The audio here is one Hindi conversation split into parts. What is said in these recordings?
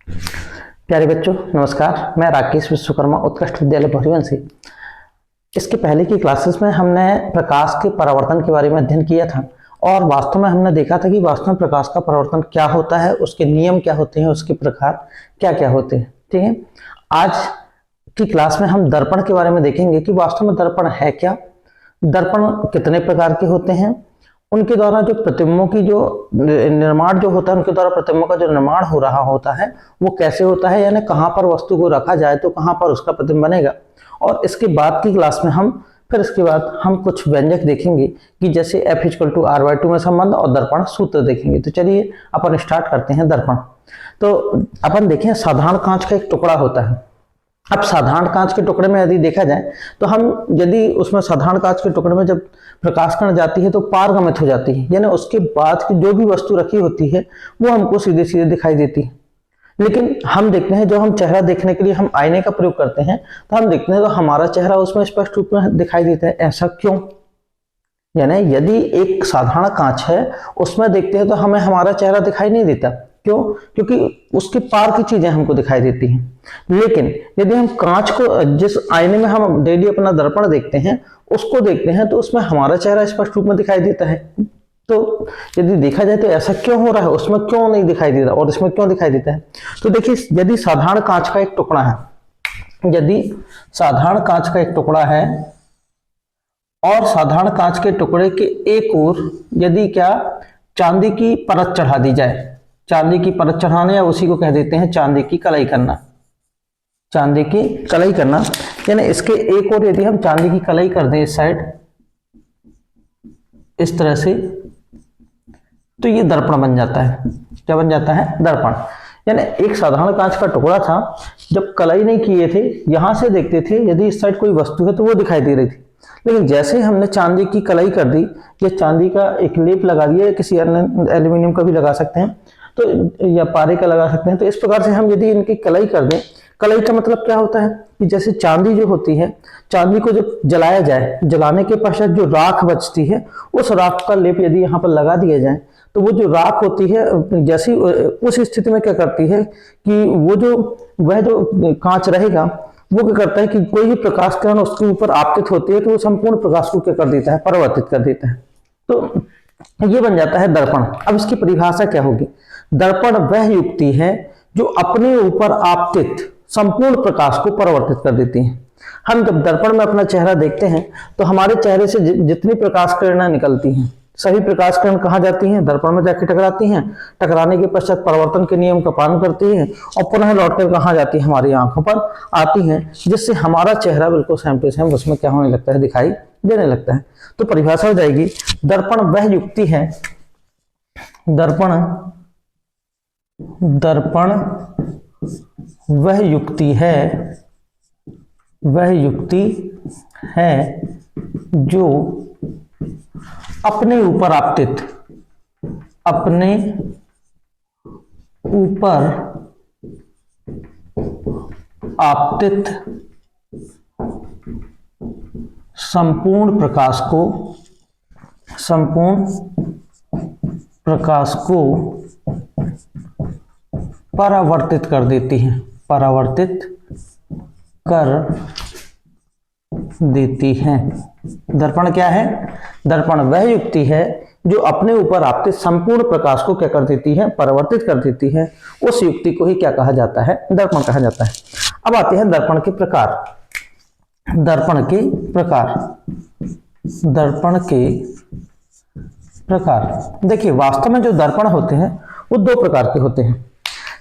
प्यारे बच्चों नमस्कार। मैं राकेश विश्वकर्मा उत्कृष्ट विद्यालय भोरीवंशी। इसके पहले की क्लासेस में हमने प्रकाश के परावर्तन के बारे में अध्ययन किया था और वास्तव में हमने देखा था कि वास्तव में प्रकाश का परावर्तन क्या होता है, उसके नियम क्या होते हैं, उसके प्रकार क्या क्या होते हैं। ठीक है, आज की क्लास में हम दर्पण के बारे में देखेंगे कि वास्तव में दर्पण है क्या, दर्पण कितने प्रकार के होते हैं, उनके द्वारा जो प्रतिबिंबों की जो निर्माण जो होता है, उनके द्वारा प्रतिबिंबों का जो निर्माण हो रहा होता है वो कैसे होता है, यानी कहाँ पर वस्तु को रखा जाए तो कहाँ पर उसका प्रतिबिंब बनेगा। और इसके बाद की क्लास में इसके बाद हम कुछ व्यंजक देखेंगे कि जैसे F=R/2 में संबंध और दर्पण सूत्र देखेंगे। तो चलिए अपन स्टार्ट करते हैं दर्पण। तो अपन देखें, साधारण कांच का एक टुकड़ा होता है। अब साधारण कांच के टुकड़े में यदि देखा जाए तो हम यदि उसमें साधारण कांच के टुकड़े में जब प्रकाश कण जाती है तो पारगमित हो जाती है, यानी उसके बाद की जो भी वस्तु रखी होती है वो हमको सीधे सीधे दिखाई देती है। लेकिन हम देखते हैं, जो हम चेहरा देखने के लिए हम आईने का प्रयोग करते हैं तो हम देखते हैं तो हमारा चेहरा उसमें स्पष्ट रूप में दिखाई देता है। ऐसा क्यों? यानी यदि एक साधारण कांच है उसमें देखते हैं तो हमें हमारा चेहरा दिखाई नहीं देता। क्यों? क्योंकि उसके पार की चीजें हमको दिखाई देती हैं। लेकिन यदि हम कांच को, जिस आईने में हम डेली अपना दर्पण देखते हैं, उसको देखते हैं तो उसमें हमारा चेहरा स्पष्ट रूप में दिखाई देता है। तो यदि देखा जाए तो ऐसा क्यों हो रहा है, उसमें क्यों नहीं दिखाई देता और इसमें क्यों दिखाई देता है? तो देखिए, यदि साधारण कांच का एक टुकड़ा है, यदि साधारण कांच का एक टुकड़ा है और साधारण कांच के टुकड़े के एक ओर यदि क्या चांदी की परत चढ़ा दी जाए, चांदी की परत चढ़ाने या उसी को कह देते हैं चांदी की कलई करना, चांदी की कलई करना, यानी इसके एक ओर यदि हम चांदी की कलई कर दें इस साइड इस तरह से, तो ये दर्पण बन जाता है। क्या बन जाता है? दर्पण। यानी एक साधारण कांच का टुकड़ा था, जब कलई नहीं किए थे, यहां से देखते थे यदि इस साइड कोई वस्तु है तो वो दिखाई दे रही थी। लेकिन जैसे हमने चांदी की कलई कर दी या चांदी का एक लेप लगा दिया, किसी अन्य एल्यूमिनियम का भी लगा सकते हैं तो, या पारे का लगा सकते हैं, तो इस प्रकार से हम यदि इनकी कलई कर दें, कलई का मतलब क्या होता है कि जैसे चांदी जो होती है, चांदी को जब जलाया जाए, जलाने के पश्चात जो राख बचती है, उस राख का लेप यदि यहाँ पर लगा दिया जाए तो वो जो राख होती है, जैसी उस स्थिति में क्या करती है कि वह जो कांच रहेगा वो क्या करता है कि कोई भी प्रकाश किरण उसके ऊपर आपतित होती है तो वो संपूर्ण प्रकाश को क्या कर देता है? परावर्तित कर देता है। तो ये बन जाता है दर्पण। अब इसकी परिभाषा क्या होगी? दर्पण वह युक्ति है जो अपने ऊपर आपतित संपूर्ण प्रकाश को परावर्तित कर देती है। हम जब दर्पण में अपना चेहरा देखते हैं तो हमारे चेहरे से जितनी प्रकाश किरणें निकलती हैं, सभी प्रकाश किरण कहाँ जाती हैं? दर्पण में जाके टकराती हैं। टकराने के पश्चात परावर्तन के नियम का पालन करती हैं और पुनः लौटकर कहाँ जाती है? हमारी आंखों पर आती हैं, जिससे हमारा चेहरा बिल्कुल सेम टू सेम उसमें क्या होने लगता है? दिखाई देने लगता है। तो परिभाषा हो जाएगी, दर्पण वह युक्ति है, दर्पण वह युक्ति है जो अपने ऊपर आपतित संपूर्ण प्रकाश को परावर्तित कर देती है, दर्पण क्या है? दर्पण वह युक्ति है जो अपने ऊपर आपतित संपूर्ण प्रकाश को क्या कर देती है? परावर्तित कर देती है। उस युक्ति को ही क्या कहा जाता है? दर्पण कहा जाता है। अब आते हैं दर्पण के प्रकार। देखिए, वास्तव में जो दर्पण होते हैं वो दो प्रकार के होते हैं।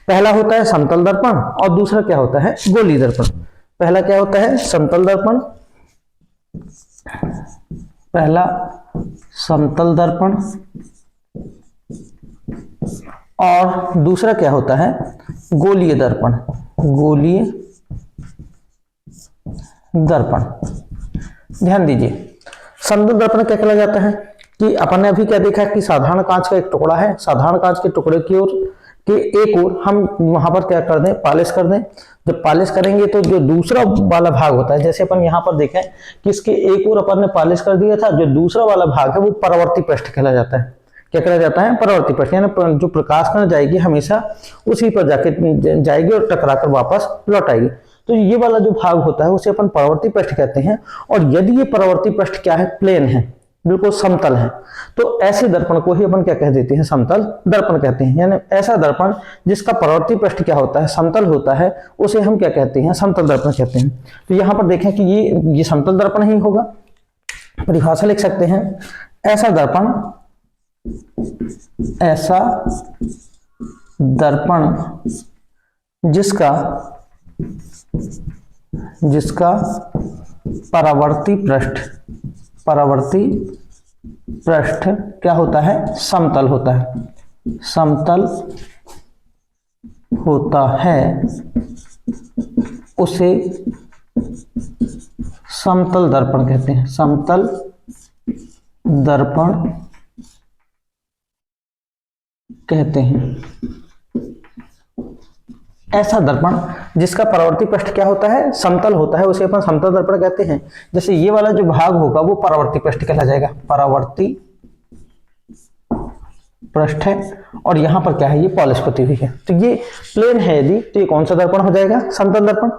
पहला होता है समतल दर्पण और दूसरा क्या होता है? गोलीय दर्पण। पहला क्या होता है? समतल दर्पण। पहला समतल दर्पण और दूसरा क्या होता है? गोलीय दर्पण। ध्यान दीजिए, समतल दर्पण क्या कहला जाता है कि अपन ने अभी क्या देखा कि साधारण कांच का एक टुकड़ा है, साधारण कांच के टुकड़े की ओर कि एक ओर हम वहां पर क्या कर दें? पॉलिश कर दें। जब पॉलिश करेंगे तो जो दूसरा वाला भाग होता है, जैसे अपन यहाँ पर देखें कि इसके एक ओर अपन ने पॉलिश कर दिया था, जो दूसरा वाला भाग है वो परावर्ती पृष्ठ कहला जाता है। क्या करा जाता है, परावर्ती पृष्ठ, यानी जो प्रकाश में जाएगी हमेशा उसी पर जाके जाएगी और टकरा कर वापस लौट आएगी। तो ये वाला जो भाग होता है उसे अपन परावर्ती पृष्ठ कहते हैं। और यदि ये परावर्ती पृष्ठ क्या है, प्लेन है, बिल्कुल समतल है, तो ऐसे दर्पण को ही अपन क्या कह देते हैं, समतल दर्पण कहते हैं। यानी ऐसा दर्पण जिसका परावर्ती पृष्ठ क्या होता है, समतल होता है, उसे हम क्या कहते हैं, समतल दर्पण कहते हैं। तो यहां पर देखें कि ये समतल दर्पण ही होगा। परिभाषा लिख सकते हैं, ऐसा दर्पण जिसका परावर्ती पृष्ठ क्या होता है, समतल होता है, उसे समतल दर्पण कहते हैं, समतल दर्पण कहते हैं। ऐसा दर्पण जिसका परावर्ती पृष्ठ क्या होता है, समतल होता है, उसे अपन समतल दर्पण कहते हैं। जैसे ये वाला जो भाग होगा वो परावर्ती पृष्ठ कहला जाएगा, परावर्ती पृष्ठ है, और यहां पर क्या है, ये पॉलिश पुती हुई है। तो ये प्लेन है यदि, तो ये कौन सा दर्पण हो जाएगा, समतल दर्पण।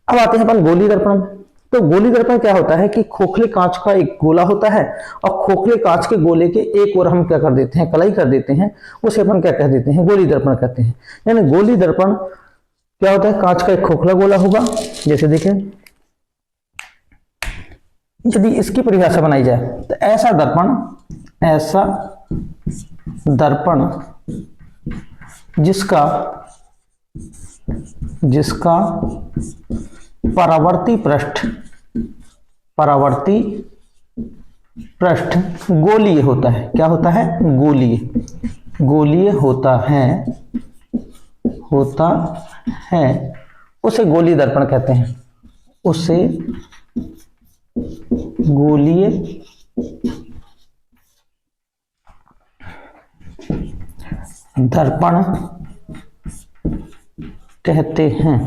अब आते हैं अपन गोली दर्पण में। तो गोली दर्पण क्या होता है कि खोखले कांच का एक गोला होता है, और खोखले कांच के गोले के एक ओर हम क्या कर देते हैं, कलाई कर देते हैं, उसे अपन क्या कह देते हैं, गोली दर्पण कहते हैं। यानी गोली दर्पण क्या होता है, कांच का एक खोखला गोला होगा, जैसे देखें, यदि इसकी परिभाषा बनाई जाए तो ऐसा दर्पण जिसका परावर्ती पृष्ठ गोलीय होता है। क्या होता है, गोलीय होता है, उसे गोली दर्पण कहते हैं, उसे गोलीय दर्पण कहते हैं।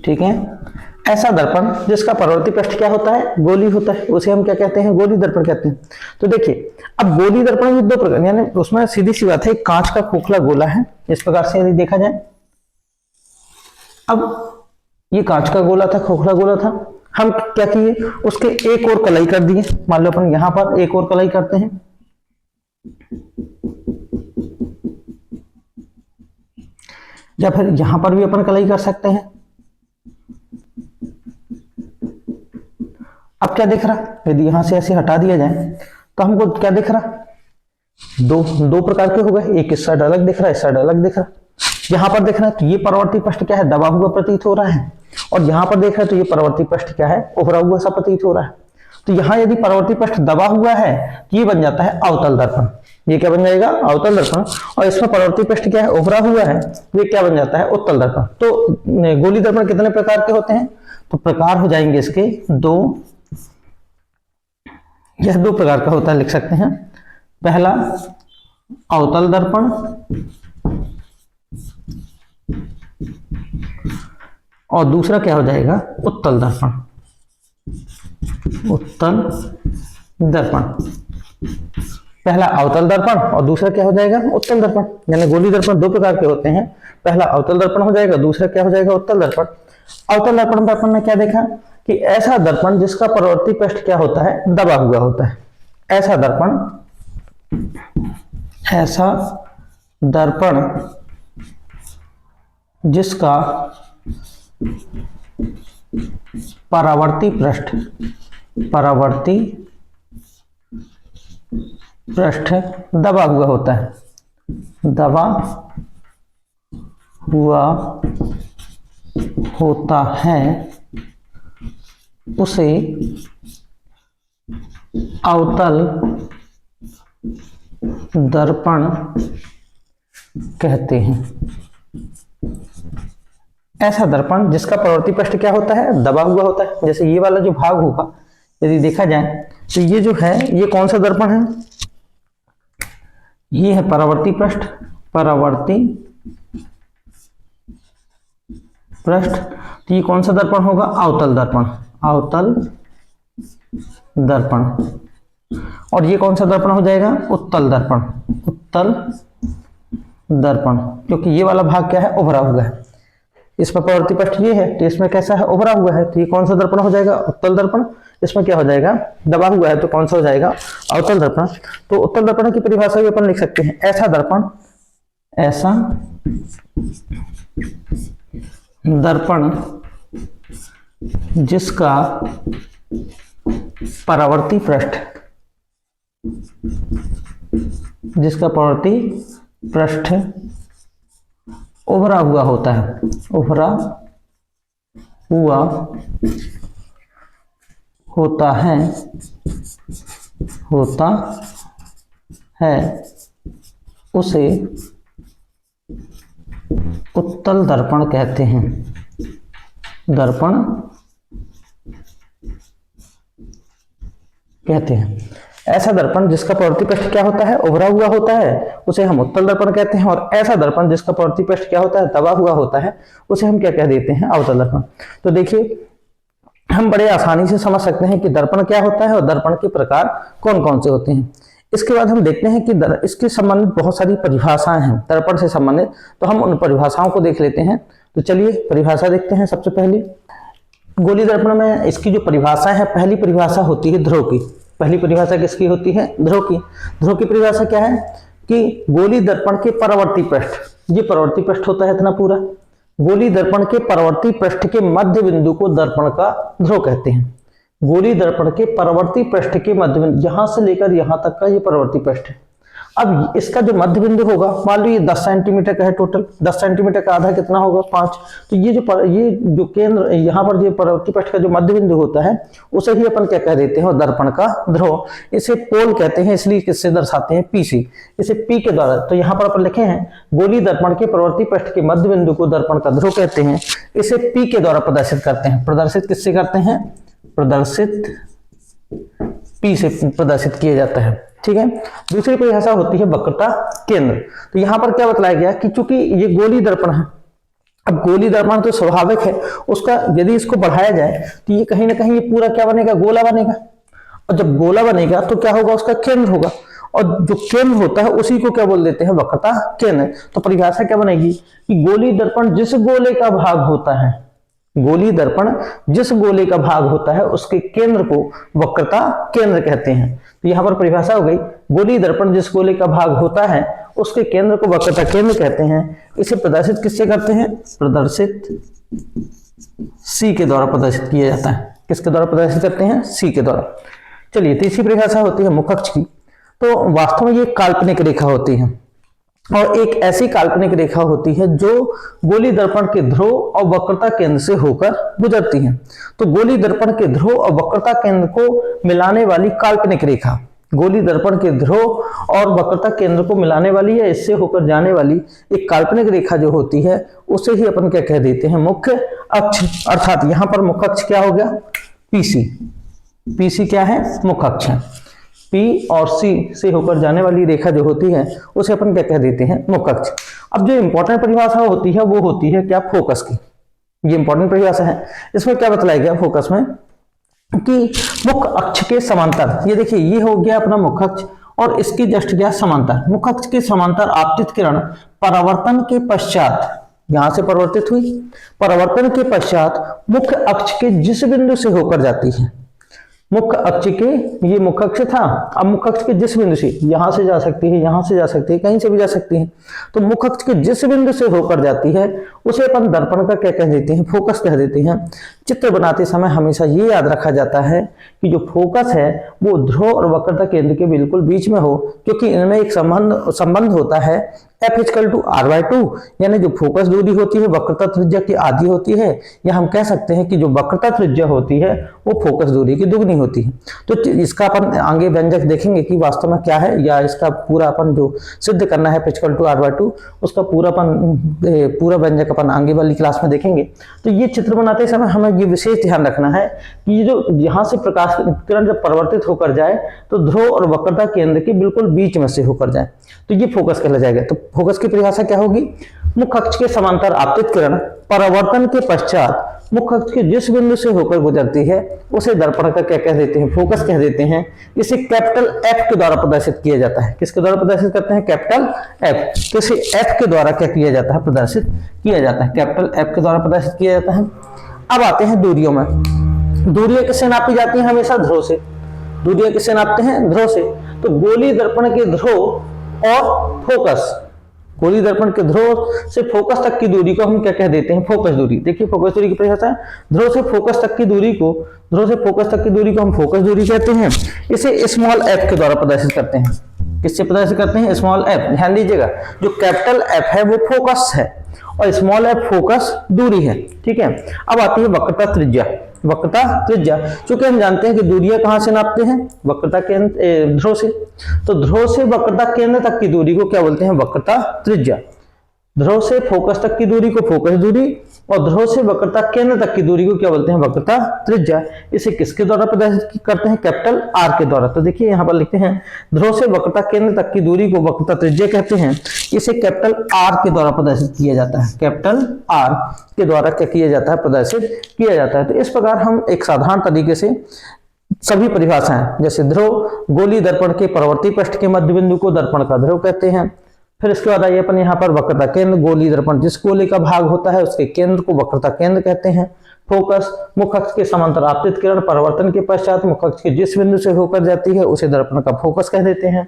ठीक है, ऐसा दर्पण जिसका परावर्ती पृष्ठ क्या होता है, गोली होता है, उसे हम क्या कहते हैं, गोली दर्पण कहते हैं। तो देखिए, अब गोली दर्पण में दो प्रकार, यानी उसमें सीधी सी बात है, कांच का खोखला गोला है, इस प्रकार से यदि देखा जाए। अब ये कांच का गोला था, खोखला गोला था, हम क्या किए, उसके एक और कलाई कर दिए। मान लो अपन यहां पर एक और कलाई करते हैं, या फिर यहां पर भी अपन कलाई कर सकते हैं। अब क्या दिख रहा, यदि यहां से ऐसे हटा दिया जाए तो हमको क्या दिख रहा, दो प्रकार के हो गए, एक इस साइड अलग दिख रहा है, इस साइड अलग दिख रहा है। यहां पर देख रहा है तो ये परावर्ती पृष्ठ क्या है, दबा हुआ प्रतीत हो रहा है, और यहां पर देख रहे हैं तो ये परावर्ती पृष्ठ क्या है, उभरा हुआ सा प्रतीत हो रहा है। तो यहां यदि परावर्ती पृष्ठ दबा हुआ है, ये बन जाता है अवतल दर्पण। ये क्या बन जाएगा, अवतल दर्पण। और इसमें परावर्ती पृष्ठ क्या है, उभरा हुआ है, ये क्या बन जाता है, उत्तल दर्पण। तो गोली दर्पण कितने प्रकार के होते हैं, तो प्रकार हो जाएंगे इसके दो, यह दो प्रकार का होता है, लिख सकते हैं। पहला अवतल दर्पण, और दूसरा क्या हो जाएगा, उत्तल दर्पण। उत्तल दर्पण, पहला अवतल दर्पण और दूसरा क्या हो जाएगा, उत्तल दर्पण। यानी गोली दर्पण दो प्रकार के होते हैं, पहला अवतल दर्पण हो जाएगा, दूसरा क्या हो जाएगा, उत्तल दर्पण। अवतल दर्पण में अपन ने क्या देखा कि ऐसा दर्पण जिसका परावर्ती पृष्ठ क्या होता है, दबा हुआ होता है। ऐसा दर्पण जिसका परावर्ती पृष्ठ दबा हुआ होता है, दबा हुआ होता है, उसे अवतल दर्पण कहते हैं। ऐसा दर्पण जिसका परावर्ती पृष्ठ क्या होता है, दबा हुआ होता है। जैसे ये वाला जो भाग होगा यदि देखा जाए तो ये जो है, ये कौन सा दर्पण है, ये है परावर्ती पृष्ठ, तो ये कौन सा दर्पण होगा, अवतल दर्पण, अवतल दर्पण। और ये कौन सा दर्पण हो जाएगा? उत्तल दर्पण। उत्तल दर्पण, क्योंकि ये वाला भाग क्या है? उभरा हुआ है। इसमें प्रवृत्ति पृष्ठ ये है तो इसमें कैसा है? उभरा हुआ है। तो ये कौन सा दर्पण हो जाएगा? उत्तल दर्पण। इसमें क्या हो जाएगा? दबा हुआ है तो कौन सा हो जाएगा? अवतल दर्पण। तो उत्तल दर्पण की परिभाषा भी अपन लिख सकते हैं, ऐसा दर्पण, ऐसा दर्पण जिसका परावर्ती पृष्ठ उभरा हुआ होता है। उभरा हुआ होता है उसे उत्तल दर्पण कहते हैं। दर्पण कहते हैं। ऐसा दर्पण जिसका प्रवृत्ति पृष्ठ क्या होता है? उभरा हुआ होता है, उसे हम उत्तल दर्पण कहते हैं। और ऐसा दर्पण जिसका प्रवृत्ति पृष्ठ क्या होता है? दबा हुआ होता है, उसे हम क्या कह देते हैं? अवतल दर्पण। तो देखिए हम बड़े आसानी से समझ सकते हैं कि दर्पण क्या होता है और दर्पण के प्रकार कौन कौन से होते हैं। इसके बाद हम देखते हैं कि इसके संबंधित बहुत सारी परिभाषाएं हैं दर्पण से संबंधित, तो हम उन परिभाषाओं को देख लेते हैं। तो चलिए परिभाषा देखते हैं। सबसे पहली गोली दर्पण में इसकी जो परिभाषा है, पहली परिभाषा होती है ध्रुव की। पहली परिभाषा किसकी होती है? ध्रुव की। ध्रुव की परिभाषा क्या है कि गोली दर्पण के परावर्ती पृष्ठ, ये परावर्ती पृष्ठ होता है इतना पूरा, गोली दर्पण के परावर्ती पृष्ठ के मध्य बिंदु को दर्पण का ध्रुव कहते हैं। गोली दर्पण के परावर्ती पृष्ठ के मध्य बिंदु, यहां से लेकर यहां तक का ये परावर्ती पृष्ठ है। अब इसका जो मध्य बिंदु होगा, मान लो ये 10 सेंटीमीटर का है टोटल, 10 सेंटीमीटर का आधा कितना होगा? 5। तो ये जो केंद्र यहाँ पर जो परावर्ती पृष्ठ का जो मध्य बिंदु होता है उसे ही अपन क्या कह देते हैं? दर्पण का ध्रुव। इसे पोल कहते हैं, इसलिए किससे दर्शाते हैं? पी से। इसे पी के द्वारा, तो यहाँ पर अपन लिखे हैं गोली दर्पण के परावर्ती पृष्ठ के मध्य बिंदु को दर्पण का ध्रुव कहते हैं। इसे पी के द्वारा प्रदर्शित करते हैं। प्रदर्शित किससे करते हैं? प्रदर्शित पी से प्रदर्शित किया जाता है। ठीक है। दूसरी परिभाषा होती है वक्रता केंद्र। तो यहां पर क्या बतलाया गया कि चूंकि ये गोली दर्पण है, अब गोली दर्पण तो स्वाभाविक है, उसका यदि इसको बढ़ाया जाए तो ये कहीं ना कहीं ये पूरा क्या बनेगा? गोला बनेगा। और जब गोला बनेगा तो क्या होगा? उसका केंद्र होगा, और जो केंद्र होता है उसी को क्या बोल देते हैं? वक्रता केंद्र। तो परिभाषा क्या बनेगी कि गोली दर्पण जिस गोले का भाग होता है, गोली दर्पण जिस गोले का भाग होता है उसके केंद्र को वक्रता केंद्र कहते हैं। तो यहां पर परिभाषा हो गई, गोली दर्पण जिस गोले का भाग होता है उसके केंद्र को वक्रता केंद्र कहते हैं। इसे प्रदर्शित किससे करते हैं? प्रदर्शित सी के द्वारा प्रदर्शित किया जाता है। किसके द्वारा प्रदर्शित करते हैं? सी के द्वारा। चलिए तीसरी परिभाषा होती है मुख अक्ष की। तो वास्तव में ये काल्पनिक रेखा होती है, और एक ऐसी काल्पनिक रेखा होती है जो गोली दर्पण के ध्रुव और वक्रता केंद्र से होकर गुजरती है। तो गोली दर्पण के ध्रुव और वक्रता केंद्र को मिलाने वाली काल्पनिक रेखा, गोली दर्पण के ध्रुव और वक्रता केंद्र को मिलाने वाली या इससे होकर जाने वाली एक काल्पनिक रेखा जो होती है उसे ही अपन क्या कह देते हैं? मुख्य अक्ष। अर्थात यहां पर मुख्य अक्ष क्या हो गया? पीसी। पीसी क्या है? मुख्य अक्ष है। पी और सी से होकर जाने वाली रेखा जो होती है उसे अपन क्या कह देते हैं? मुख्य अक्ष। अब जो इंपॉर्टेंट परिभाषा होती है वो होती है क्या? फोकस की। ये इंपॉर्टेंट परिभाषा है। इसमें क्या बतलाया गया फोकस में कि मुख्य अक्ष के समांतर, ये देखिए ये हो गया अपना मुख्य अक्ष, और इसकी जस्ट क्या? समांतर। मुख्य अक्ष के समांतर आपतित किरण परावर्तन के पश्चात, यहां से परिवर्तित हुई, परावर्तन के पश्चात मुख्य अक्ष के जिस बिंदु से होकर जाती है, मुख्य अक्ष के, ये मुख्य अक्ष था, अब मुख्य अक्ष के जिस बिंदु से, यहां से जा सकती है, यहां से जा सकती है, कहीं से भी जा सकती है, तो मुख्य अक्ष के जिस बिंदु से होकर जाती है उसे अपन दर्पण का क्या कह देते हैं? फोकस कह देते हैं। चित्र बनाते समय हमेशा ये याद रखा जाता है कि जो फोकस है वो ध्रुव और वक्रता केंद्र के बिल्कुल बीच में हो, क्योंकि इनमें एक संबंध होता है F=R/2, यानी जो फोकस दूरी होती है वक्रता त्रिज्या की आधी होती है, या हम कह सकते हैं कि जो वक्रता त्रिज्या होती है वो फोकस दूरी की दुगनी होती है। तो इसका अपन आगे व्यंजक देखेंगे कि वास्तव में क्या है, या इसका पूरा अपन जो सिद्ध करना है F=R/2 उसका पूरा व्यंजक अपन आगे वाली क्लास में देखेंगे। तो ये चित्र बनाते समय हमें ये विशेष ध्यान रखना है कि ये जो यहाँ से प्रकाश किरण जब परिवर्तित होकर जाए तो ध्रुव और वक्रता केंद्र के बिल्कुल बीच में से होकर जाए, तो ये फोकस कहला जाएगा। तो फोकस की परिभाषा क्या होगी? मुख्य अक्ष के समांतर आपतित किरण परावर्तन के पश्चात मुख्य अक्ष के जिस बिंदु से होकर गुजरती है उसे दर्पण का क्या कह देते हैं, फोकस कह देते हैं। इसे कैपिटल एफ के द्वारा प्रदर्शित किया जाता है। किसके द्वारा प्रदर्शित करते हैं? Capital F. तो इसे एफ के द्वारा क्या किया जाता है? प्रदर्शित किया जाता है। कैपिटल एफ के द्वारा प्रदर्शित किया जाता है। अब आते हैं दूरियों में। दूरियां किससे नापी जाती हैं? हमेशा ध्रुव से। दूरियां किससे नापते हैं? ध्रुव से। तो गोली दर्पण के ध्रुव और फोकस, गोली दर्पण के ध्रुव से फोकस तक की दूरी को हम क्या कह देते हैं? फोकस दूरी। देखिए फोकस दूरी की परिभाषा है, ध्रुव से फोकस तक की दूरी को, ध्रुव से फोकस तक की दूरी को हम फोकस दूरी कहते हैं। इसे स्मॉल एफ के द्वारा प्रदर्शित करते हैं। किससे प्रदर्शित करते हैं? Small F. ध्यान दीजिएगा, जो कैपिटल एफ है वो फोकस है और स्मॉल एफ फोकस दूरी है। ठीक है। अब आती है वक्रता त्रिज्या। वक्रता त्रिज्या, चूंकि हम जानते हैं कि दूरियां कहां से नापते हैं? वक्रता केंद्र, ध्रुव से। तो ध्रुव से वक्रता केंद्र तक की दूरी को क्या बोलते हैं? वक्रता त्रिज्या। ध्रुव से फोकस तक की दूरी को फोकस दूरी और ध्रुव से वक्रता केंद्र तक की दूरी को क्या बोलते हैं? वक्रता त्रिज्या। इसे किसके द्वारा प्रदर्शित करते हैं? कैपिटल आर के द्वारा। तो देखिए यहां पर लिखते हैं ध्रुव से वक्रता केंद्र तक की दूरी को वक्रता त्रिज्या कहते हैं। इसे कैपिटल आर के द्वारा प्रदर्शित किया जाता है। कैपिटल आर के द्वारा क्या किया जाता है? प्रदर्शित किया जाता है। तो इस प्रकार हम एक साधारण तरीके से सभी परिभाषाएं, जैसे ध्रुव, गोली दर्पण के परवर्ती पृष्ठ के मध्य बिंदु को दर्पण का ध्रुव कहते हैं। फिर इसके बाद आइए अपन यहाँ पर वक्रता केंद्र, गोली दर्पण जिस गोले का भाग होता है उसके केंद्र को वक्रता केंद्र कहते हैं। फोकस, मुख्य अक्ष के समांतर आपतित किरण परिवर्तन के पश्चात मुख्य अक्ष के जिस बिंदु से होकर जाती है उसे दर्पण का फोकस कह देते हैं।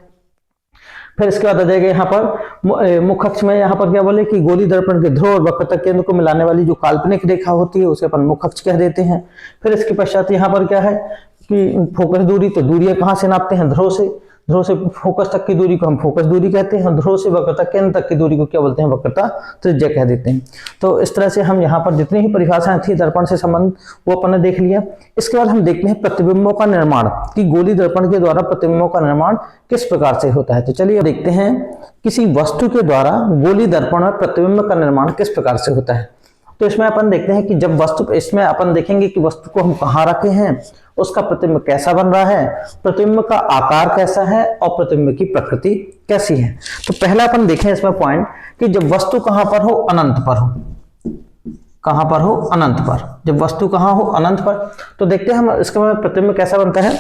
फिर इसके बाद आ जाएगा यहाँ पर मुख्य अक्ष में, यहाँ पर क्या बोले कि गोली दर्पण के ध्रुव और वक्रता केंद्र को मिलाने वाली जो काल्पनिक रेखा होती है उसे अपन मुख्य अक्ष कह देते हैं। फिर इसके पश्चात यहाँ पर क्या है कि फोकस दूरी, तो दूरियां कहाँ से नापते हैं? ध्रुव से। ध्रुव से फोकस तक की दूरी को हम फोकस दूरी कहते हैं। ध्रुव से वक्रता केंद्र तक की दूरी को क्या बोलते हैं? वक्रता त्रिज्या कह देते हैं। तो इस तरह से हम यहाँ पर जितनी ही परिभाषाएं थी दर्पण से संबंध वो अपन ने देख लिया। इसके बाद हम देखते हैं प्रतिबिंबों का निर्माण, कि गोली दर्पण के द्वारा प्रतिबिंबों का निर्माण किस प्रकार से होता है। तो चलिए देखते हैं किसी वस्तु के द्वारा गोली दर्पण में प्रतिबिंब का निर्माण किस प्रकार से होता है। तो इसमें अपन देखते हैं कि जब वस्तु, इसमें अपन देखेंगे कि वस्तु को हम कहाँ रखे हैं, उसका प्रतिबिंब कैसा बन रहा है, प्रतिबिंब का आकार कैसा है और प्रतिबिंब की प्रकृति कैसी है। तो पहला अपन देखें इसमें पॉइंट कि जब वस्तु कहां पर हो? अनंत पर हो। कहां पर हो? अनंत पर। जब वस्तु कहां हो? अनंत पर। तो देखते हैं हम इसका प्रतिबिंब कैसा बनता है।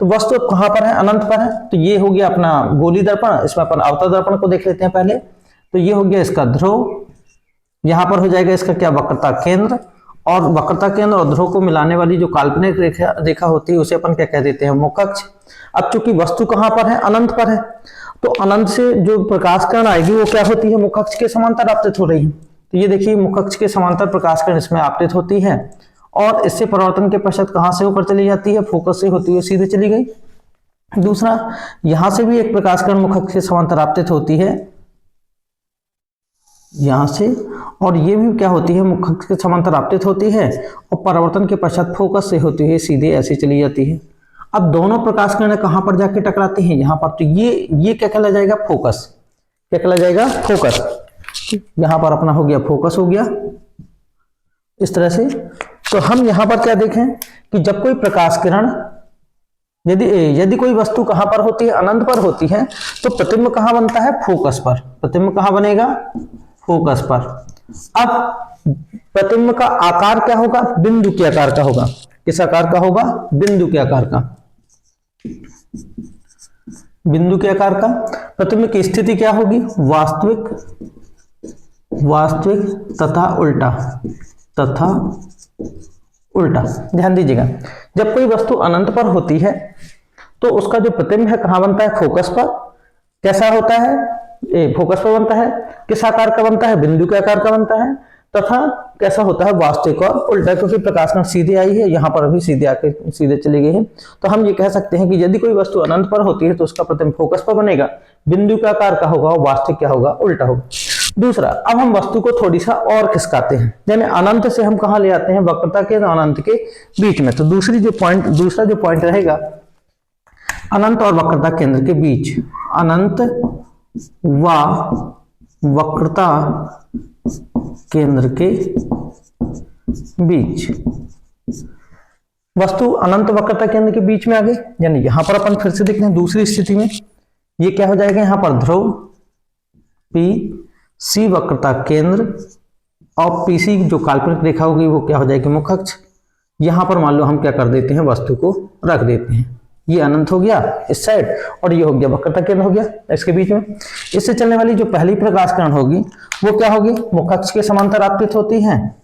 तो वस्तु कहां पर है? अनंत पर है। तो ये हो गया अपना गोली दर्पण। इसमें अपन अवतल दर्पण को देख लेते हैं पहले। तो ये हो गया इसका ध्रुव, यहां पर हो जाएगा इसका क्या? वक्रता केंद्र। और वक्रता केंद्र और ध्रुव को मिलाने वाली जो काल्पनिक रेखा होती है उसे अपन क्या कह देते हैं? मुख्य अक्ष। अब चूंकि वस्तु कहां पर है? अनंत पर है, तो अनंत से जो प्रकाश किरण आएगी वो क्या होती है? मुख्य अक्ष के समांतर आपतित हो रही है। तो ये देखिए मुख्य अक्ष के समांतर प्रकाश किरण इसमें आपतित होती है और इससे परावर्तन के पश्चात कहां से होकर चली जाती है? फोकस से होती हुई सीधे चली गई। दूसरा, यहां से भी एक प्रकाश किरण मुख्य अक्ष के समांतर आपतित होती है, यहां से, और ये भी क्या होती है? मुख्य अक्ष के समांतर आपतित होती है और परावर्तन के पश्चात फोकस से होती है सीधे ऐसे चली जाती है। अब दोनों प्रकाश किरणें कहां पर जाके टकराती हैं? यहां पर। तो ये क्या कहला जाएगा? फोकस। क्या कहला जाएगा? फोकस। यहां पर अपना हो गया फोकस, हो गया इस तरह से। तो हम यहां पर क्या देखें कि जब कोई प्रकाश किरण, यदि कोई वस्तु कहां पर होती है? अनंत पर होती है, तो प्रतिबिंब कहां बनता है? फोकस पर। प्रतिबिंब कहां बनेगा? फोकस पर। अब प्रतिबिंब का आकार क्या होगा? बिंदु के आकार का होगा। किस आकार का होगा? बिंदु के आकार का। बिंदु के आकार का। प्रतिबिंब की स्थिति क्या होगी? वास्तविक तथा उल्टा। ध्यान दीजिएगा, जब कोई वस्तु अनंत पर होती है तो उसका जो प्रतिबिंब है कहां बनता है? फोकस पर। कैसा होता है? फोकस पर बनता है। किस आकार का बनता है? बिंदु के आकार का बनता है। तथा कैसा होता है? वास्तविक और उल्टा, क्योंकि प्रकाश किरण सीधे आई है, यहां पर भी सीधे आके सीधे चली गई है। तो हम ये कह सकते हैं कि यदि कोई वस्तु अनंत पर होती है तो उसका प्रतिबिंब फोकस पर बनेगा, बिंदु का आकार का होगा और वास्तविक क्या होगा? उल्टा होगा। दूसरा, अब हम वस्तु को थोड़ी सा और खिसकाते हैं, यानी अनंत से हम कहां ले आते हैं? वक्रता के अनंत के बीच में। तो दूसरा जो पॉइंट रहेगा अनंत और वक्रता केंद्र के बीच। अनंत व वक्रता केंद्र के बीच। वस्तु अनंत वक्रता केंद्र के बीच में आ गई, यानी यहां पर अपन फिर से देखते हैं दूसरी स्थिति में ये क्या हो जाएगा? यहां पर ध्रुव P C वक्रता केंद्र और पीसी जो काल्पनिक रेखा होगी वो क्या हो जाएगी, मुख्य अक्ष। यहां पर मान लो हम क्या कर देते हैं, वस्तु को रख देते हैं, ये अनंत हो गया इस साइड और ये हो गया वक्रता केंद्र हो गया इसके बीच में। इससे चलने वाली जो पहली प्रकाश किरण होगी वो क्या होगी, मुख्य अक्ष के समांतर आपतित होती है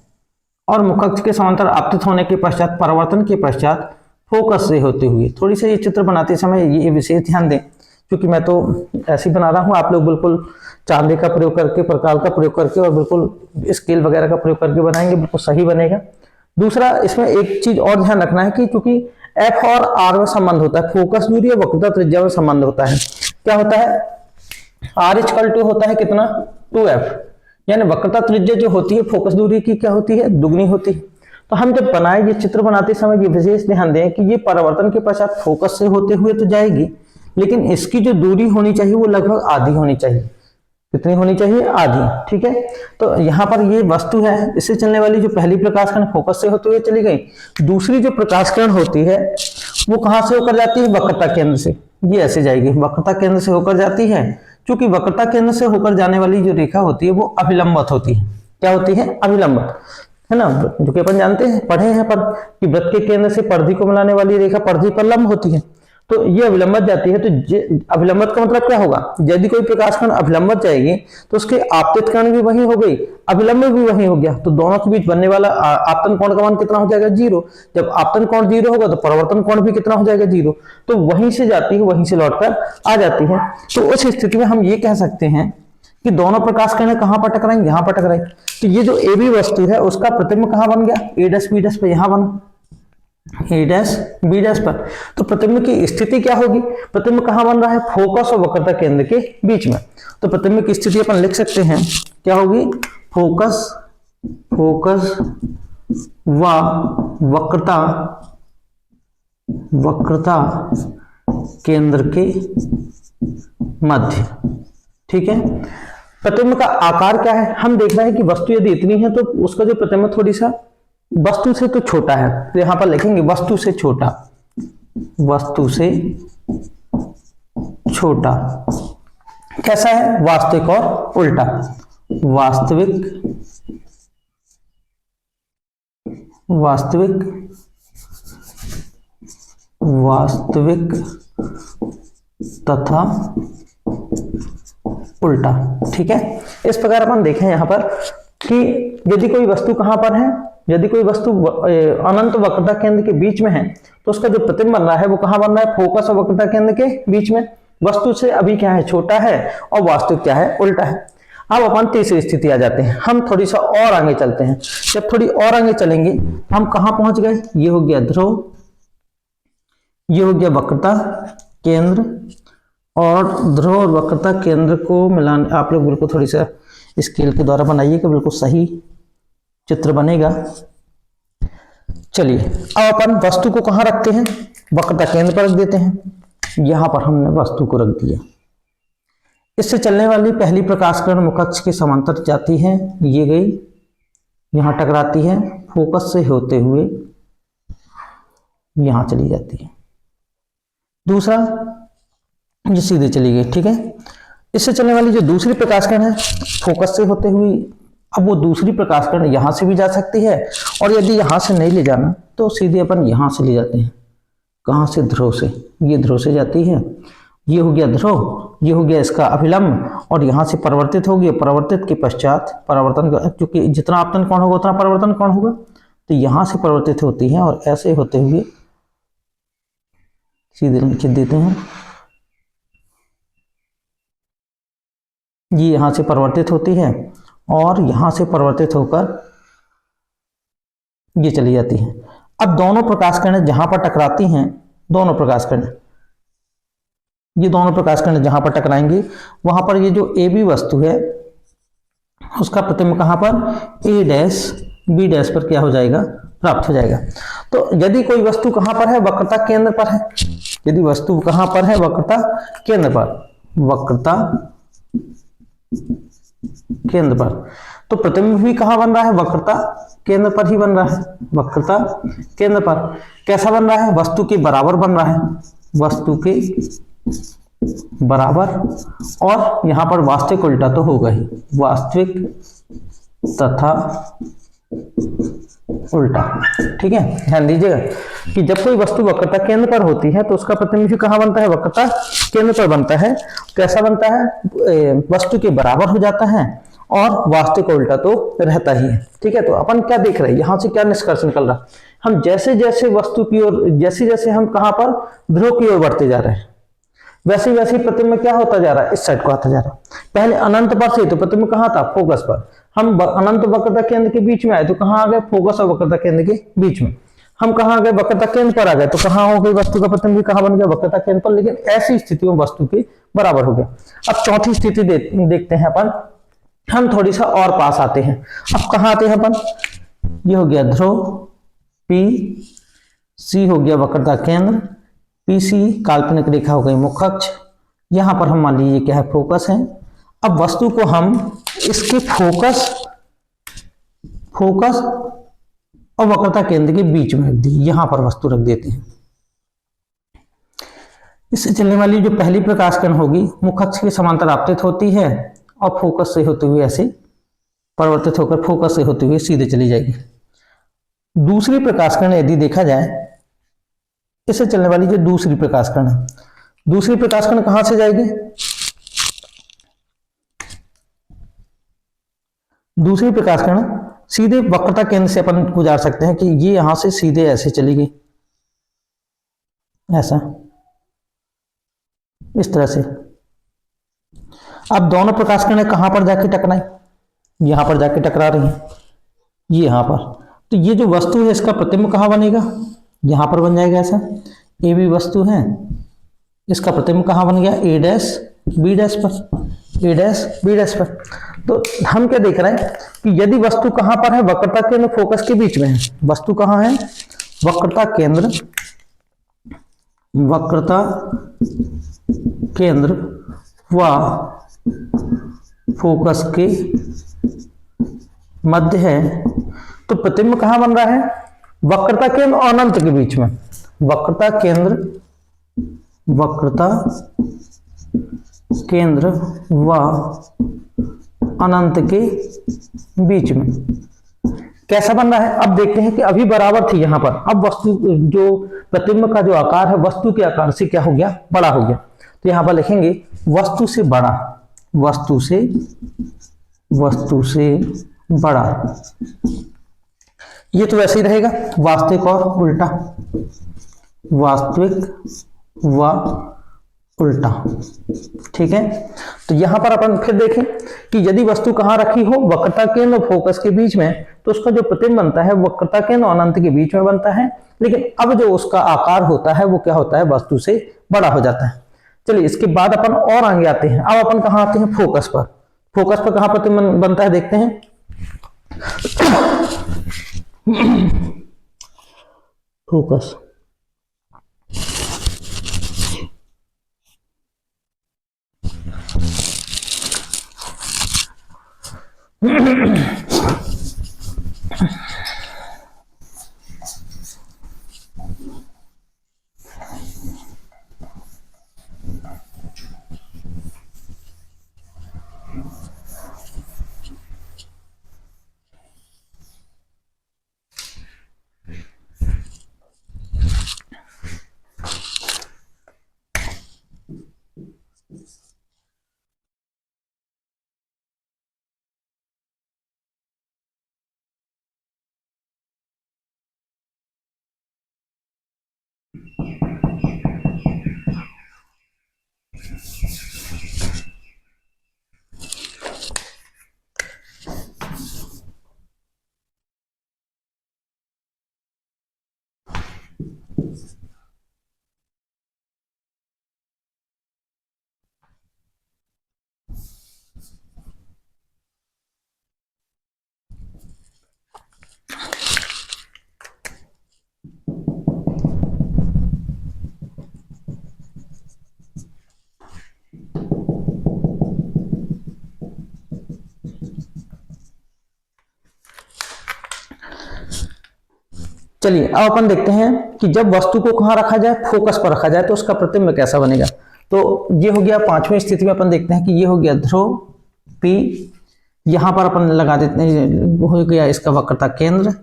और मुख्य अक्ष के समांतर आपतित होने के पश्चात, परावर्तन के पश्चात फोकस से होते हुए, थोड़ी सी ये चित्र बनाते समय ये विशेष ध्यान दें, क्योंकि मैं तो ऐसे ही बना रहा हूँ, आप लोग बिल्कुल चांदे का प्रयोग करके, प्रकाल का प्रयोग करके और बिल्कुल स्केल वगैरह का प्रयोग करके बनाएंगे, बिल्कुल सही बनेगा। दूसरा इसमें एक चीज और ध्यान रखना है कि चूंकि एफ और आर में संबंध होता है, फोकस दूरी और वक्रता त्रिज्या में संबंध होता है। क्या होता है, आर इक्वल टू होता है कितना, 2f, यानी वक्रता त्रिज्या जो होती है फोकस दूरी की क्या होती है, दुगनी होती है। तो हम जब बनाए ये चित्र बनाते समय ये विशेष ध्यान दें कि ये परावर्तन के पश्चात फोकस से होते हुए तो जाएगी, लेकिन इसकी जो दूरी होनी चाहिए वो लगभग आधी होनी चाहिए। कितनी होनी चाहिए, आधी। ठीक है, तो यहाँ पर ये वस्तु है, इससे चलने वाली जो पहली प्रकाश किरण फोकस से होते हुए चली गई, दूसरी जो प्रकाश किरण होती है वो कहां से होकर जाती है, वक्रता केंद्र से। ये ऐसे जाएगी, वक्रता केंद्र से होकर जाती है। क्योंकि वक्रता केंद्र से होकर जाने वाली जो रेखा होती है वो अभिलंबत होती है। क्या होती है, अभिलंबत, है ना, जो कि अपन जानते हैं, पढ़े हैं पर कि वृत्त के केंद्र से परिधि को मिलाने वाली रेखा परिधि पर लंब होती है, तो ये अभिलंबत जाती है। तो अभिलंबत का मतलब क्या होगा, यदि कोई प्रकाश किरण अभिलंबत जाएगी तो उसके आपतित किरण भी वही हो गई, अभिलंब भी वही हो गया, तो दोनों के बीच बनने वाला आपतन कोण का मान कितना हो जाएगा, 0। जब आपतन कोण 0 होगा तो परावर्तन कोण भी कितना हो जाएगा, 0। तो वहीं से जाती है, वहीं से लौटकर आ जाती है। तो उस स्थिति में हम ये कह सकते हैं कि दोनों प्रकाश किरणें कहां पर टकराएंगी, यहां पर टकराएंगी। तो ये जो ए बी वस्तु है उसका प्रतिबिंब कहां बन गया, ए डैश बी डैश पे, यहां बना ए डैश बी डैश पर। तो प्रतिबिंब की स्थिति क्या होगी, प्रतिबिंब कहां बन रहा है, फोकस और वक्रता केंद्र के बीच में। तो प्रतिबिंब की स्थिति अपन लिख सकते हैं, क्या होगी, फोकस व वक्रता केंद्र के मध्य। ठीक है, प्रतिबिंब का आकार क्या है, हम देख रहे हैं कि वस्तु यदि इतनी है तो उसका जो प्रतिबिंब थोड़ी सा वस्तु से तो छोटा है, तो यहां पर लिखेंगे वस्तु से छोटा, वस्तु से छोटा। कैसा है, वास्तविक और उल्टा, वास्तविक तथा उल्टा। ठीक है, इस प्रकार अपन देखें यहां पर कि यदि कोई वस्तु कहां पर है, यदि कोई वस्तु अनंत वक्रता केंद्र के बीच में है तो उसका जो प्रतिबिंब बन रहा है वो कहां बन रहा है, फोकस और वक्रता केंद्र के बीच में। वस्तु से अभी क्या है, छोटा है, और वास्तविक क्या है, उल्टा है। अब अपन तीसरी स्थिति आ जाते हैं, हम थोड़ी सा और आगे चलते हैं। जब थोड़ी और आगे चलेंगे हम कहां पहुंच गए, ये हो गया ध्रुव, ये हो गया वक्रता केंद्र, और ध्रुव और वक्रता केंद्र को मिलाने, आप लोग बिल्कुल थोड़ी सा स्केल के द्वारा बनाइए कि बिल्कुल सही चित्र बनेगा। चलिए अब अपन वस्तु को कहां रखते हैं, वक्रता केंद्र पर रख देते हैं। यहां पर हमने वस्तु को रख दिया। इससे चलने वाली पहली प्रकाश किरण मुख्य अक्ष के समांतर जाती है, ये गई, यहां टकराती है, फोकस से होते हुए यहां चली जाती है। दूसरा ये सीधे चली गई। ठीक है, इससे चलने वाली जो दूसरी प्रकाश किरण है फोकस से होते हुए, अब वो दूसरी प्रकाश किरण यहां से भी जा सकती है, और यदि यहां से नहीं ले जाना तो सीधे अपन यहां से ले जाते हैं। कहां से, ध्रुव से, ये ध्रुव से जाती है, ये हो गया ध्रुव, ये हो गया इसका अभिलंब, और यहां से परिवर्तित होगी, परावर्तित के पश्चात परावर्तन, क्योंकि जितना आपतन कोण होगा उतना परावर्तन कोण होगा, तो यहां से परिवर्तित होती है और ऐसे होते हुए सीधे नीचे देते हैं, ये यहां से परिवर्तित होती है और यहां से परिवर्तित होकर ये चली जाती है। अब दोनों प्रकाश किरणें जहां पर टकराती हैं, दोनों प्रकाश किरणें, ये दोनों प्रकाश किरणें जहां पर टकराएंगी वहां पर ये जो ए बी वस्तु है उसका प्रतिबिंब कहां पर, ए डैश बी डैश पर क्या हो जाएगा, प्राप्त हो जाएगा। तो यदि कोई वस्तु कहां पर है, वक्रता केंद्र पर है, यदि वस्तु कहां पर है, वक्रता केंद्र पर, वक्रता केंद्र पर, तो प्रतिबिंब भी कहां बन रहा है, वक्रता केंद्र पर ही बन रहा है, वक्रता केंद्र पर। कैसा बन रहा है, वस्तु के बराबर बन रहा है, वस्तु के बराबर, और यहां पर वास्तविक उल्टा तो होगा ही, वास्तविक तथा उल्टा। ठीक है, ध्यान दीजिएगा कि जब कोई वस्तु वक्रता केंद्र पर होती है तो उसका प्रतिबिंब कहाँ बनता है, वक्रता केंद्र पर बनता है। कैसा बनता है, वस्तु के बराबर हो जाता है और वास्तविक का उल्टा तो रहता ही है। ठीक है, तो अपन क्या देख रहे हैं, यहां से क्या निष्कर्ष निकल रहा है, हम जैसे जैसे वस्तु की ओर, जैसे जैसे हम कहां पर ध्रुव की ओर बढ़ते जा रहे हैं, वैसे वैसे प्रतिबिंब क्या होता जा रहा है, इस साइड को आता जा रहा है। पहले अनंत पर से तो प्रतिबिंब कहां था, फोकस पर। हम अनंत वक्रता केंद्र के बीच में आए तो कहां आ गए, फोकस और वक्रता केंद्र के बीच में। हम कहां आ गए, वक्रता केंद्र पर आ गए तो कहां हो गई, वस्तु का प्रतिबिंब कहां बन गया, वक्रता केंद्र पर। लेकिन ऐसी स्थिति में वस्तु के बराबर हो गया। अब चौथी स्थिति देखते हैं अपन, हम थोड़ी सा और पास आते हैं। अब कहां आते हैं अपन, ये हो गया ध्रुव, पी सी हो गया वक्रता केंद्र, पीसी काल्पनिक रेखा हो गई मुख्य अक्ष, यहां पर हम मान लीजिए क्या है, फोकस है। अब वस्तु को हम इसके फोकस और वक्रता केंद्र के बीच में रख दी, यहां पर वस्तु रख देते हैं। इससे चलने वाली जो पहली प्रकाश किरण होगी मुख्य अक्ष के समांतर आपतित होती है और फोकस से होते हुए ऐसे परिवर्तित होकर फोकस से होते हुए सीधे चली जाएगी। दूसरी प्रकाश किरण यदि देखा जाए, इससे चलने वाली जो दूसरी प्रकाश किरण है, दूसरी प्रकाश किरण कहां से जाएगी, दूसरी प्रकाश किरण सीधे वक्रता केंद्र से अपन गुजार सकते हैं कि ये यहां से सीधे ऐसे चली गई, ऐसा, इस तरह से। अब दोनों प्रकाश किरणें कहां पर जाके टकराई, यहां पर जाके टकरा रही हैं, ये यहां पर। तो ये जो वस्तु है इसका प्रतिबिंब कहां बनेगा, यहां पर बन जाएगा ऐसा। ए भी वस्तु है, इसका प्रतिबिंब कहां बन गया, ए डैश बी डैश पर, ए डैश बी डैश पर। तो हम क्या देख रहे हैं कि यदि वस्तु कहां पर है, वक्रता केंद्र फोकस के बीच में है। वस्तु कहां है, वक्रता केंद्र, वक्रता केंद्र व फोकस के मध्य है, तो प्रतिबिंब कहां बन रहा है, वक्रता केंद्र और अनंत के बीच में। वक्रता केंद्र व अनंत के बीच में कैसा बन रहा है। अब देखते हैं कि अभी बराबर थी यहां पर, अब वस्तु जो प्रतिबिंब का जो आकार है वस्तु के आकार से क्या हो गया, बड़ा हो गया। तो यहां पर लिखेंगे वस्तु से बड़ा, वस्तु से बड़ा। ये तो वैसे ही रहेगा, वास्तविक और उल्टा, वास्तविक व उल्टा। ठीक है, तो यहां पर अपन फिर देखें कि यदि वस्तु कहां रखी हो, वक्रता केंद्र और फोकस के बीच में, तो उसका जो प्रतिबिंब बनता है वक्रता केंद्र और अनंत के बीच में बनता है। लेकिन अब जो उसका आकार होता है वो क्या होता है, वस्तु से बड़ा हो जाता है। चलिए इसके बाद अपन और आगे आते हैं। अब अपन कहां आते हैं, फोकस पर। फोकस पर कहां प्रतिबिंब बनता है देखते हैं। फोकस, चलिए अब अपन देखते हैं कि जब वस्तु को कहां रखा जाए, फोकस पर रखा जाए, तो उसका प्रतिबिंब कैसा बनेगा। तो ये हो गया पांचवी स्थिति में। अपन देखते हैं कि ये हो गया ध्रुव, पी, यहाँ पर अपन लगा देते हैं, हो गया इसका वक्रता केंद्र,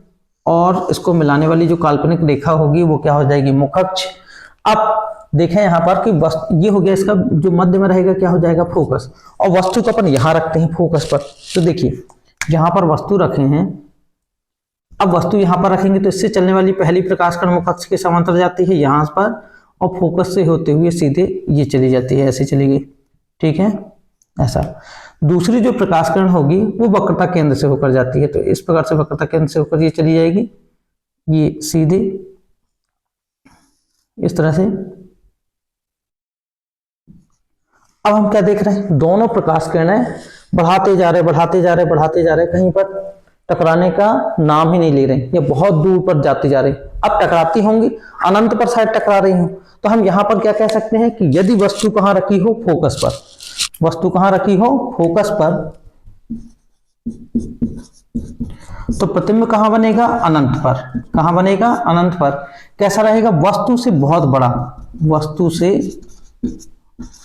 और इसको मिलाने वाली जो काल्पनिक रेखा होगी वो क्या हो जाएगी, मुख अक्ष। अब देखें यहाँ पर कि ये हो गया इसका जो मध्य में रहेगा क्या हो जाएगा, फोकस। और वस्तु को अपन यहाँ रखते हैं फोकस पर। तो देखिए जहां पर वस्तु रखे हैं, अब वस्तु यहां पर रखेंगे तो इससे चलने वाली पहली प्रकाश कण मुख अक्ष के समांतर जाती है यहां पर, और फोकस से होते हुए सीधे ये चली जाती है, ऐसे चली गई, ठीक है ऐसा। दूसरी जो प्रकाश किरण होगी वो वक्रता केंद्र से होकर जाती है, तो इस प्रकार से वक्रता केंद्र से होकर ये चली जाएगी, ये सीधे इस तरह से। अब हम क्या देख रहे हैं, दोनों प्रकाश किरणें बढ़ाते जा रहे बढ़ाते जा रहे बढ़ाते जा रहे, कहीं पर टकराने का नाम ही नहीं ले रहे, ये बहुत दूर पर जाते जा रहे। अब टकराती होंगी, अनंत पर शायद टकरा रही हूं, तो हम यहां पर क्या कह सकते हैं कि यदि वस्तु कहां रखी हो, फोकस पर, वस्तु कहां रखी हो, फोकस पर, तो प्रतिबिंब कहां बनेगा, अनंत पर। कहां बनेगा, अनंत पर। कैसा रहेगा, वस्तु से बहुत बड़ा, वस्तु से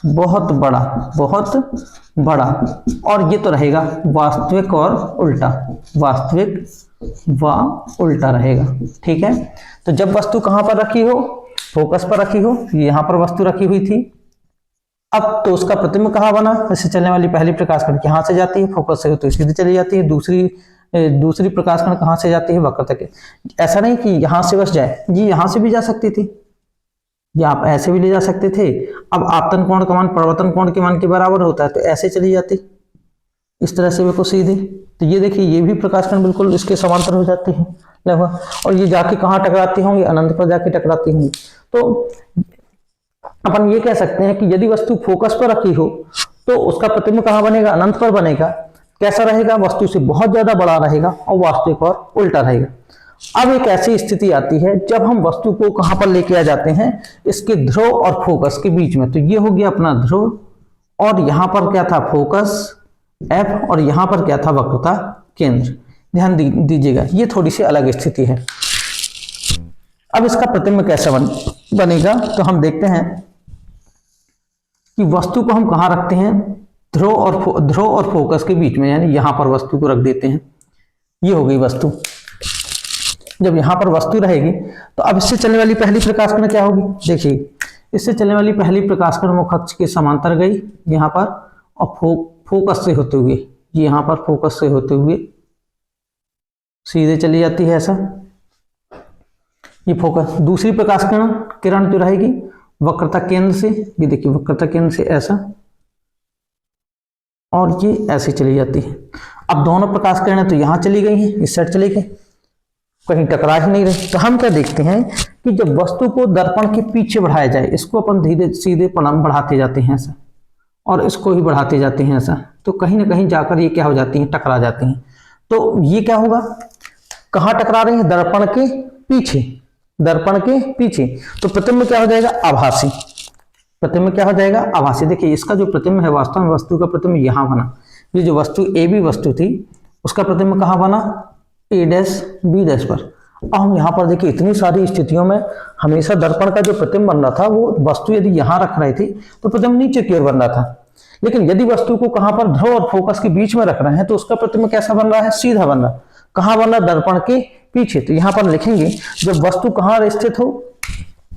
बहुत बड़ा, बहुत बड़ा। और ये तो रहेगा वास्तविक और उल्टा, वास्तविक व उल्टा रहेगा, ठीक है। तो जब वस्तु कहां पर रखी हो, फोकस पर रखी हो, यहां पर वस्तु रखी हुई थी, अब तो उसका प्रतिबिंब कहां बना, इससे चलने वाली पहली प्रकाश कण यहां से जाती है, फोकस से तो सीधे चली जाती है। दूसरी प्रकाश कण कहां से जाती है, वक्रता के। ऐसा नहीं कि यहां से बस जाए, जी यहां से भी जा सकती थी, या आप ऐसे भी ले जा सकते थे। अब आपतन कोण का मान परिवर्तन कोण के मान के बराबर होता है, तो ऐसे चली जाती इस तरह से बिल्कुल सीधे। तो ये देखिए ये भी प्रकाश कण बिल्कुल इसके समांतर हो जाती है लगभग, और ये जाके कहाँ टकराती होंगी, अनंत पर जाके टकराती होंगी। तो अपन ये कह सकते हैं कि यदि वस्तु फोकस पर रखी हो तो उसका प्रतिबिंब कहाँ बनेगा, अनंत पर बनेगा। कैसा रहेगा, वस्तु से बहुत ज्यादा बड़ा रहेगा और वास्तविक और उल्टा रहेगा। अब एक ऐसी स्थिति आती है जब हम वस्तु को कहां पर लेके आ जाते हैं, इसके ध्रुव और फोकस के बीच में। तो ये हो गया अपना ध्रुव, और यहां पर क्या था, फोकस F, और यहां पर क्या था, वक्रता केंद्र। ध्यान दीजिएगा ये थोड़ी सी अलग स्थिति है। अब इसका प्रतिबिंब कैसे बनेगा, तो हम देखते हैं कि वस्तु को हम कहां रखते हैं, ध्रुव और फोकस के बीच में, यानी यहां पर वस्तु को रख देते हैं। ये हो गई वस्तु। जब यहां पर वस्तु रहेगी तो अब इससे चलने वाली पहली प्रकाश किरण क्या होगी, देखिए इससे चलने वाली पहली प्रकाश किरण मुख अक्ष के समांतर गई यहां पर, और फोकस से होते हुए, यहां पर फोकस से होते हुए सीधे चली जाती है ऐसा, ये फोकस। दूसरी प्रकाश किरण जो रहेगी वक्रता केंद्र से, ये देखिए वक्रता केंद्र से ऐसा, और ये ऐसे चली जाती है। अब दोनों प्रकाश किरणें तो यहां चली गई हैं, इस साइड चली गई, कहीं टकरा ही नहीं रही। तो हम क्या देखते हैं कि जब वस्तु को दर्पण के पीछे बढ़ाया जाए, इसको अपन धीरे सीधे बढ़ाते जाते हैं ऐसा, और इसको ही बढ़ाते जाते हैं ऐसा, तो कहीं ना कहीं जाकर ये क्या हो जाती हैं, टकरा जाती हैं। तो ये क्या होगा, कहां टकरा रही है, दर्पण के पीछे, दर्पण के पीछे। तो प्रतिबिंब क्या हो जाएगा, आभासी। प्रतिबिंब क्या हो जाएगा, आभासी। देखिए इसका जो प्रतिबिंब है, वास्तव में वस्तु का प्रतिबिंब यहां बना, ये जो वस्तु ए बी वस्तु थी उसका प्रतिबिंब कहां बना, A डैश B डैश पर। अब हम यहाँ पर देखिए इतनी सारी स्थितियों में हमेशा दर्पण का जो प्रतिबिंब बन रहा था वो वस्तु यदि यहाँ रख रही थी तो प्रतिबिंब नीचे की ओर बन रहा था, लेकिन यदि वस्तु को कहां पर, ध्रुव और फोकस के बीच में रख रहे हैं, तो उसका प्रतिबिंब कैसा बन रहा है, सीधा बन रहा। कहां बन रहा, दर्पण के पीछे। तो यहाँ पर लिखेंगे जब वस्तु कहां स्थित हो,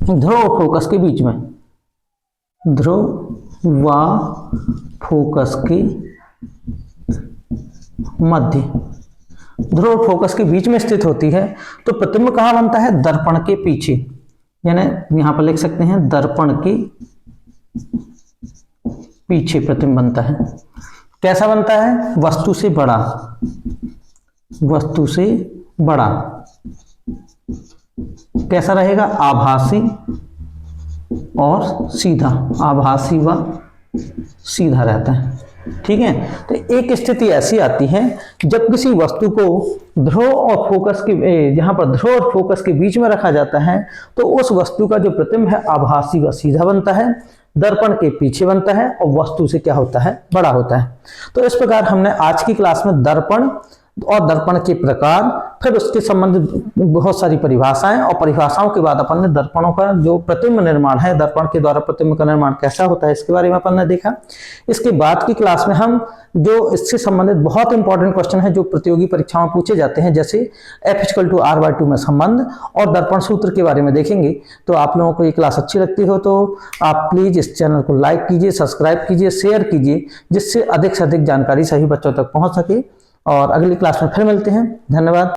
ध्रुव और फोकस के बीच में, ध्रुव व फोकस के मध्य, ध्रुव फोकस के बीच में स्थित होती है, तो प्रतिबिंब कहां बनता है, दर्पण के पीछे। यानी यहां पर लिख सकते हैं दर्पण के पीछे प्रतिबिंब बनता है। कैसा बनता है, वस्तु से बड़ा, वस्तु से बड़ा। कैसा रहेगा, आभासी और सीधा, आभासी व सीधा रहता है, ठीक है। तो एक स्थिति ऐसी आती है जब किसी वस्तु को ध्रुव और फोकस के, जहां पर ध्रुव और फोकस के बीच में रखा जाता है, तो उस वस्तु का जो प्रतिबिंब है आभासी व सीधा बनता है, दर्पण के पीछे बनता है, और वस्तु से क्या होता है, बड़ा होता है। तो इस प्रकार हमने आज की क्लास में दर्पण और दर्पण के प्रकार, फिर उसके संबंधित बहुत सारी परिभाषाएं, और परिभाषाओं के बाद अपन ने दर्पणों का जो प्रतिबिंब निर्माण है, दर्पण के द्वारा प्रतिबिंब का निर्माण कैसा होता है, इसके बारे में अपन ने देखा। इसके बाद की क्लास में हम जो इससे संबंधित बहुत इंपॉर्टेंट क्वेश्चन है जो प्रतियोगी परीक्षाओं में पूछे जाते हैं, जैसे F=R/2 में संबंध और दर्पण सूत्र के बारे में देखेंगे। तो आप लोगों को ये क्लास अच्छी लगती हो तो आप प्लीज इस चैनल को लाइक कीजिए, सब्सक्राइब कीजिए, शेयर कीजिए, जिससे अधिक से अधिक जानकारी सभी बच्चों तक पहुंच सके। और अगली क्लास में फिर मिलते हैं। धन्यवाद।